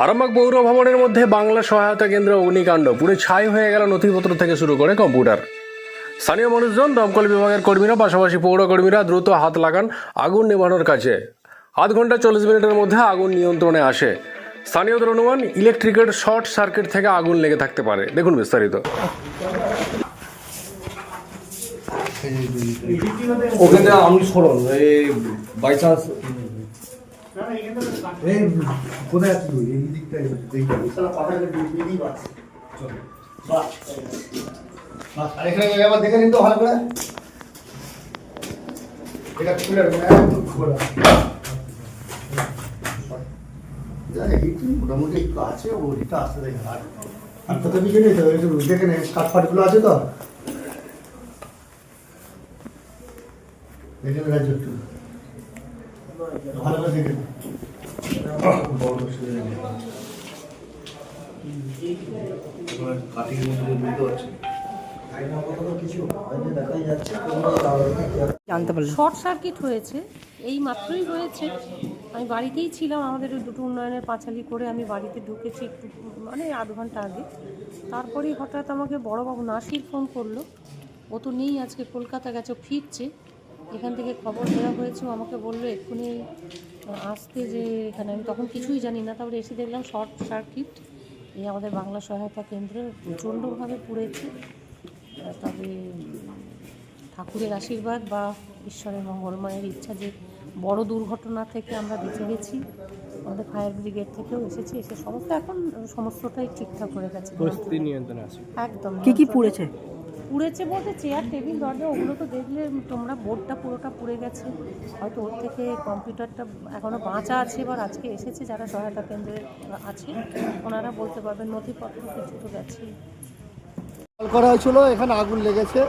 আরামবাগ পৌর ভবনের মধ্যে বাংলা সহায়তা কেন্দ্র অগ্নিকাণ্ড, পুরো ছাই হয়ে গেল নথিপত্র থেকে শুরু করে কম্পিউটার। স্থানীয় মানুষজন, দমকল বিভাগের কর্মীরা, পাশাপাশি পৌর কর্মীরা দ্রুত হাত লাগান আগুন নেভানোর কাছে। আধ ঘন্টা 40 মিনিটের মধ্যে আগুন নিয়ন্ত্রণে আসে। স্থানীয়দের অনুমান, ইলেকট্রিকের শর্ট সার্কিট থেকে আগুন লেগে থাকতে পারে। দেখুন বিস্তারিত। ওখানে আমি সরল এই বাই চান্স কোথায় আছি তুই? এই দিকটা এখানে আবার দেখে নিন তো ভালো করে। এটা খুলে একদম খোলা। মোটামুটি একটু আছে, ওইটা আসতে দেখে আর তোকে কিছু নেই তো, একটু দেখে নেই কাঠ ফাটগুলো আছে তো এখানে রাজ্য একটু ভালো করে দেখে শর্ট সার্কিট হয়েছে, এই মাত্রই হয়েছে। আমি বাড়িতেই ছিলাম, আমাদের দুটো উন্নয়নের পাঁচালি করে আমি বাড়িতে ঢুকেছি একটু মানে আধ ঘন্টা আগে। তারপরেই হঠাৎ আমাকে বড়োবাবু নাসির ফোন করলো। ও তো নেই, আজকে কলকাতা গেছে, ফিরছে। এখান থেকে খবর দেওয়া হয়েছে, ও আমাকে বললো এক্ষুনি আসতে, যে এখানে আমি তখন কিছুই জানি না। তারপরে এসে দেখলাম শর্ট সার্কিট। এই আমাদের বাংলা সহায়তা কেন্দ্রে প্রচণ্ডভাবে পুড়েছে। তবে ঠাকুরের আশীর্বাদ বা ঈশ্বরের মঙ্গলময়ের ইচ্ছা যে বড় দুর্ঘটনা থেকে আমরা বেঁচে গেছি। আমাদের ফায়ার ব্রিগেড থেকেও এসেছে, এসে সমস্তটাই ঠিকঠাক হয়ে গেছে, পরিস্থিতি নিয়ন্ত্রণে আছে। একদম। কি পুড়েছে? পুড়েছে বলতে চেয়ার, টেবিল, দরজা, ওগুলো তো দেখলে তোমরা, বোর্ডটা পুরোটা পুড়ে গেছে। হয়তো ওর থেকে কম্পিউটারটা এখনও বাঁচা আছে, এবার আজকে এসেছে যারা সহায়তা কেন্দ্রে আছে ওনারা বলতে পারবেন। নথিপত্র কিছু তো গেছেই। কল করা হয়েছিল, এখানে আগুন লেগেছে।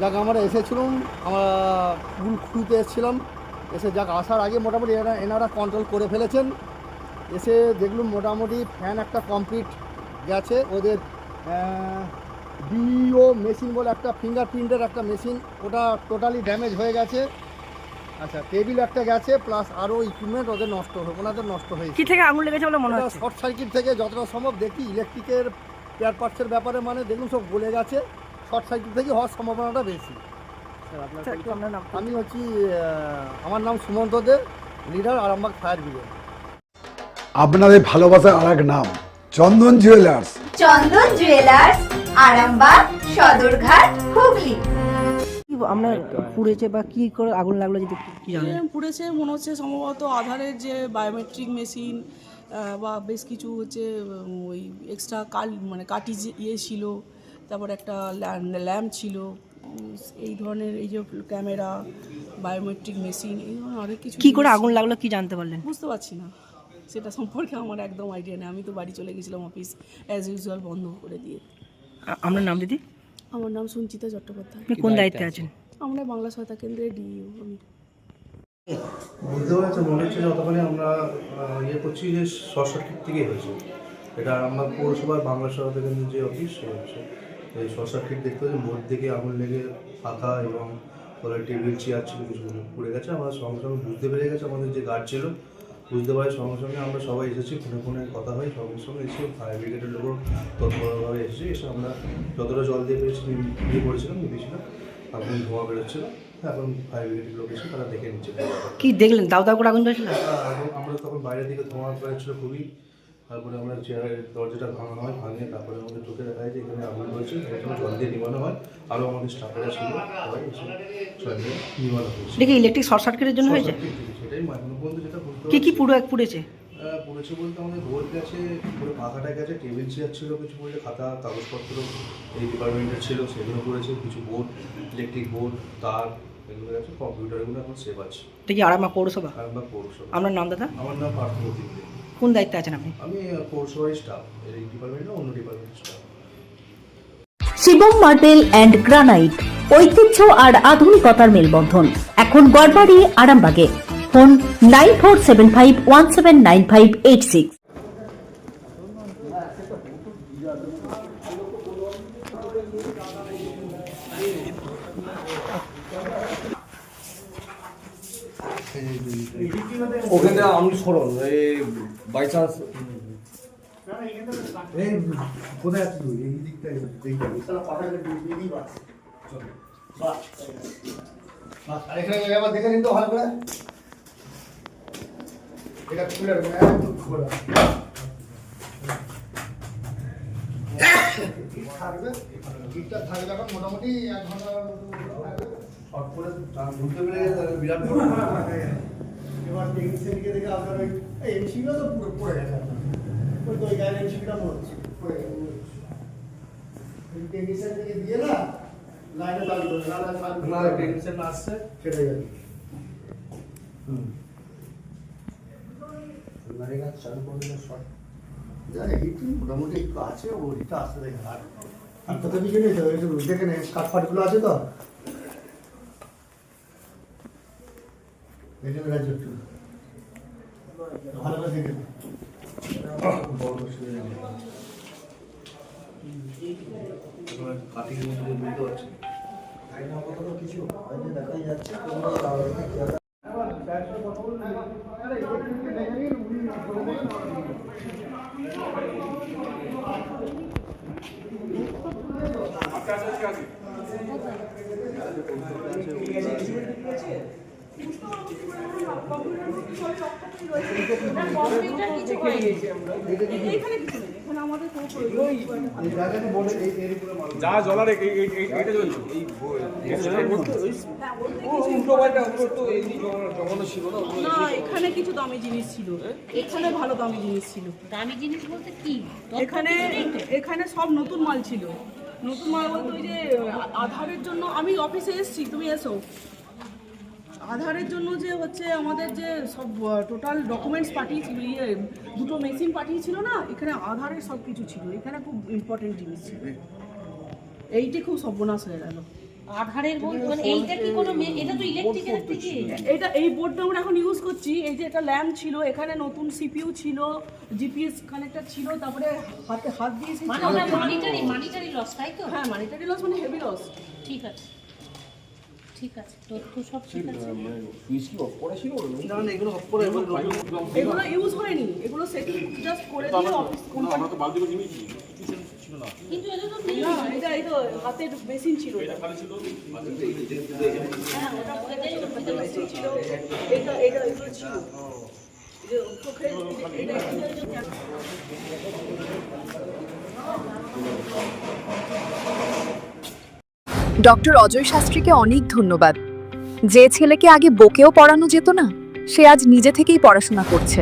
যাক আমরা এসেছিলাম, আমরা ফুল খুঁজতে এসেছিলাম। এসে যাক আসার আগে মোটামুটি এনারা কন্ট্রোল করে ফেলেছেন। এসে দেখলাম মোটামুটি ফ্যান একটা কমপ্লিট গেছে। ওদের ডিও মেশিন বলে একটা ফিঙ্গারপ্রিন্টের একটা মেশিন, ওটা টোটালি ড্যামেজ হয়ে গেছে। আচ্ছা, টেবিল একটা গেছে, প্লাস আরও ইকুইপমেন্ট ওদের ওনাদের নষ্ট হয়েছে। কি থেকে আগুন লেগেছে বলে মনে হচ্ছে? শর্ট সার্কিট থেকে যতটা সম্ভব দেখি, ইলেকট্রিকের পেয়ার পার্টসের ব্যাপারে মানে দেখুন সব গলে গেছে। শর্ট সার্কিট থেকে হওয়ার সম্ভাবনাটা বেশি। আমি হচ্ছি, আমার নাম সুমন্ত দে, লিডার আরামবাগ ফায়ার ব্রিগেড। আপনাদের ভালোবাসার আর এক নাম চন্দন জুয়েলার্স। চন্দন জুয়েলার্স, আরামবাগ, সদরঘাট, হুগলি। আমরা পুড়েছে বা কি করে আগুন লাগলো যদি কি জানেন? পুড়েছে মনে হচ্ছে সম্ভবত আধারের যে বায়োমেট্রিক মেশিন বা বেশ কিছু হচ্ছে ওই এক্সট্রা কাটি ছিল, তারপর একটা ল্যাম্প ছিল, এই ধরনের, এই যে ক্যামেরা, বায়োমেট্রিক মেশিন, এই ধরনের অনেক কিছু। কি করে আগুন লাগলো কি জানতে পারলেন? বুঝতে পারছি না, সেটা সম্পর্কে আমার একদম আইডিয়া নেই। আমি তো বাড়ি চলে গেছিলাম, অফিস অ্যাজ ইউজুয়াল বন্ধ করে দিয়ে। আপনার নাম দিদি? আমার নাম সঞ্চিতা চট্টোপাধ্যায়। আপনি কোন দায়িত্বে আছেন? আমরা বাংলা সহায়তা কেন্দ্রের ডিইও। আমি বুঝতে পারছি, মনে হচ্ছে যতক্ষণে আমরা ইয়ে করছি যে শর্ট সার্কিট থেকেই হয়েছে। এটা আমরা পৌরসভার বাংলা সহায়তা কেন্দ্রের যে অফিস, সে হচ্ছে এই শর্ট সার্কিট দেখতে হচ্ছে। বোর্ড থেকে আগুন লেগে পাখা এবং ওরা টেবিল চেয়ার ছিল কিছু পুড়ে গেছে। আমরা সঙ্গে সঙ্গে বুঝতে পেরে গেছে, আমাদের যে গার্ড ছিল বুঝতে পারে সঙ্গে সঙ্গে আমরা সবাই এসেছি, ফোনে ফোনে কথা হয়, সঙ্গে সঙ্গে এসে ফায়ার ব্রিগেডের লোকও তৎপরভাবে এসেছি। এসে আমরা যতটা জল দিয়ে পেরেছি নিয়ে পড়েছিলাম, নিয়েছিলাম। আগুন ধোঁয়া বেরোচ্ছিল, এখন ফায়ার ব্রিগেডের লোক এসে তারা দেখে নিচ্ছে। কি দেখলেন? দাও দাও করে আগুন ধরেছিল? আমরা তখন বাইরের দিকে ধোঁয়া বেরোচ্ছিল খুবই। তারপরে আমরা চেয়ারের দরজাটা ভাঙানো হয়, ভাঙিয়ে তারপরে আমাদের চোখে দেখা যায় যে এখানে আগুন রয়েছে। এখানে জল দিয়ে নিবানো হয়, আরও আমাদের স্টাফেরা ছিল, সবাই এসে জল দিয়ে নিবানো হয়েছে। দেখি ইলেকট্রিক শর্ট সার্কিটের জন্য হয়েছে? সেটাই এখনো পর্যন্ত যেটা কি কি পুড়েছে? পুড়েছে বলতে আমাদের বোর্ড গেছে, পুরো পাখাটা গেছে, টেবিল চেয়ার ছিল কিছু, বলতে খাতা কাগজপত্র এই ডিপার্টমেন্টের ছিল সেগুলো পড়েছে, কিছু বোর্ড, ইলেকট্রিক বোর্ড, তার, এগুলো গেছে। কম্পিউটারগুলো এখন সেভ আছে। দেখি আরামবাগ পৌরসভা? আরামবাগ পৌরসভা। আপনার নাম দাদা? আমার নাম পার্থপ্রতিম দে। কোন দায়িত্বে আছেন আপনি? আমি পৌরসভার স্টাফ, এই ডিপার্টমেন্টে অন্য ডিপার্টমেন্টের staff. Shivam marble and granite, ঐতিহ্য আর আধুনিকতার মেলবন্ধন, এখন গড়বাড়ি, আরামবাগে। ফোন 9475179586। ওখানে আমি সরল এই বাই চান্স এই কোথায় আছিস তুই? এই দিকটা দেখবি। আর এখানে একবার দেখে নিন তো ভালো করে। এটা খুলে রাখবেন, একদম খোলা। থাকবে, গিটটা থাকবে এখন মোটামুটি 1 ঘন্টা থাকবে। শর্ট করে ঢুকতে পেরে গেলে তাহলে বিরাট বড়। এবার টেকনিশিয়ানকে দেখে আপনার ওই এমসিগুলো তো পুরো পড়ে গেছে আপনার। ওই তো ওই গায়ের এমসিটা পড়ে গেছে। টেকনিশিয়ানকে দিয়ে না লাইনে চালু করে না টেনশন আসছে সেটা যাবে। লাইনে চালু করলে শর্ট জানি হিট মোটামুটি একটু আছে, ও হিটটা আসতে দেখে আর তো কিছু নেই তো, একটু দেখে নেই কাঠফাটগুলো আছে তো দেখে রাজ্য একটু ভালো করে দেখে বড় শুয়ে যাবে। কাটিং মধ্যে বুঝতে পারছি কিছু দেখাই যাচ্ছে। যা জলার এইটা চলছে উল্টো পাল্টা তো এই জমানো ছিল না। না এখানে কিছু দামি জিনিস ছিল, এখানে ভালো দামি জিনিস ছিল। দামি জিনিস বলতে কি? এখানে সব নতুন মাল ছিল। নতুন মাল বলতে ওই যে আধারের জন্য আমি অফিসে এসেছি, তুমি এসো। আধারের জন্য যে হচ্ছে আমাদের যে সব টোটাল ডকুমেন্টস পাঠিয়েছিল, দুটো মেশিন পাঠিয়েছিল না, এখানে আধারের সব কিছু ছিল। এখানে খুব ইম্পর্টেন্ট জিনিস ছিল, এইটি খুব সর্বনাশ হয়ে গেল। আধারের বলতে মানে এইটা কি কোনো এটা তো ইলেকট্রিকের থেকে? এটা এই বোর্ডটা আমরা এখন ইউজ করছি। এই যে এটা ল্যাম্প ছিল, এখানে নতুন সিপিইউ ছিল, জিপিএস কানেক্টর ছিল, তারপরে হাতে হাত দিয়েছি। মানে ওটা মানিটারি লস, তাই তো? হ্যাঁ মানিটারি লস মানে হেভি লস। ঠিক আছে, ঠিক আছে, তথ্য সব ঠিক আছে। সুইচ কি অফ করা ছিল না? না এগুলো অফ করে এগুলো ইউজ হয়নি, এগুলো সেটিং জাস্ট করে দিয়ে অফিস কোম্পানি। আমরা তো বালতি করে নিয়েছি, কিছু ছিল না। কিন্তু এটা তো নেই। না এটা এই তো হাতের মেশিন ছিল, এটা খালি ছিল হ্যাঁ ওটা মেশিন ছিল, এটা এগুলো ছিল। এই যে চোখের এটা ডক্টর অজয় শাস্ত্রীকে অনেক ধন্যবাদ। যে ছেলেকে আগে বকেও পড়ানো যেত না, সে আজ নিজে থেকেই পড়াশোনা করছে।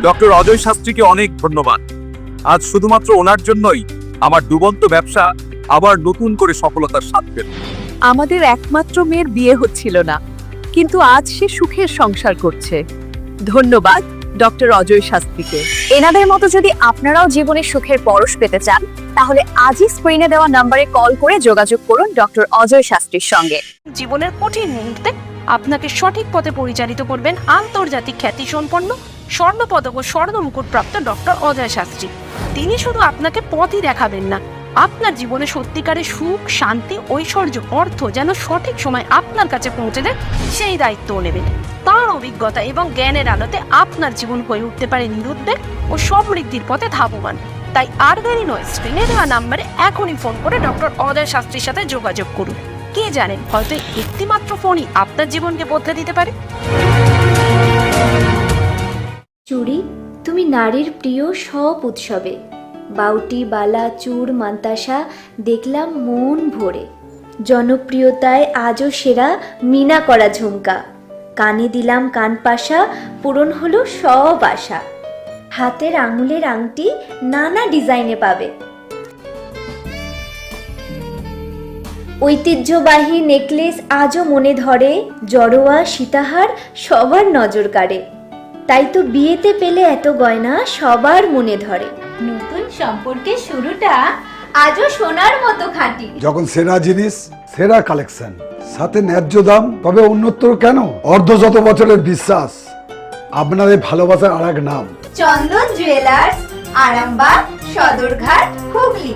ডক্টর অজয় শাস্ত্রীকে অনেক ধন্যবাদ। আজ শুধুমাত্র ওনার জন্যই আমার ডুবন্ত ব্যবসা আবার নতুন করে সফলতার স্বাদ পেল। আমাদের একমাত্র মেয়ের বিয়ে হচ্ছিল না, কিন্তু আজ সে সুখের সংসার করছে। ধন্যবাদ ডক্টর অজয় শাস্ত্রীকে। এনাদের মতো যদি আপনারাও জীবনে সুখের পরশ পেতে চান, তাহলে আজই স্ক্রিনে দেওয়া নম্বরে কল করে যোগাযোগ করুন ডক্টর অজয় শাস্ত্রীর সঙ্গে। জীবনের কঠিন মুহূর্তে আপনাকে সঠিক পথে পরিচালিত করবেন আন্তর্জাতিক খ্যাতিসম্পন্ন স্বর্ণপদক ও স্বর্ণ মুকুটপ্রাপ্ত ডক্টর অজয় শাস্ত্রী। তিনি শুধু আপনাকে পথই দেখাবেন না, আপনার জীবনে সত্যিকারের সুখ, শান্তি, ঐশ্বর্য, অর্থ যেন সঠিক সময় আপনার কাছে পৌঁছে দেয়, সেই দায়িত্বও নেবেন। তার অভিজ্ঞতা এবং জ্ঞানের আলোতে আপনার জীবন হয়ে উঠতে পারে নিরুদ্বেগ ও সমৃদ্ধির পথে ধাবমান। তাই আর দেরি নয়, স্ক্রিনে দেওয়া নাম্বারে এখনই ফোন করে ডক্টর অজয় শাস্ত্রীর সাথে যোগাযোগ করুন। কে জানেন, হয়তো একটি মাত্র ফোনই আপনার জীবনকে বদলে দিতে পারে। চুড়ি, তুমি নারীর প্রিয় সব উৎসবে। বাউটি, বালা, চূড়, মান্তাসা দেখলাম মন ভরে। জনপ্রিয়তায় আজও সেরা মিনা করা ঝুমকা। কানে দিলাম কানপাশা, পূরণ হলো সব আশা। হাতের আঙুলের আংটি নানা ডিজাইনে পাবে। ঐতিহ্যবাহী নেকলেস আজও মনে ধরে। জড়োয়া, সীতাহার সবার নজর কাড়ে। তাই তো বিয়েতে পেলে এত গয়না সবার মনে ধরে। নতুন সম্পর্কের শুরুটা আজও সোনার মতো খাঁটি। যখন সেরা জিনিস, সেরা কালেকশন, সাথে ন্যায্য দাম, তবে উন্নতর কেন? অর্ধশত বছরের বিশ্বাস, আপনাদের ভালোবাসার আর এক নাম চন্দন জুয়েলার্স, আরামবাগ, সদরঘাট, হুগলি।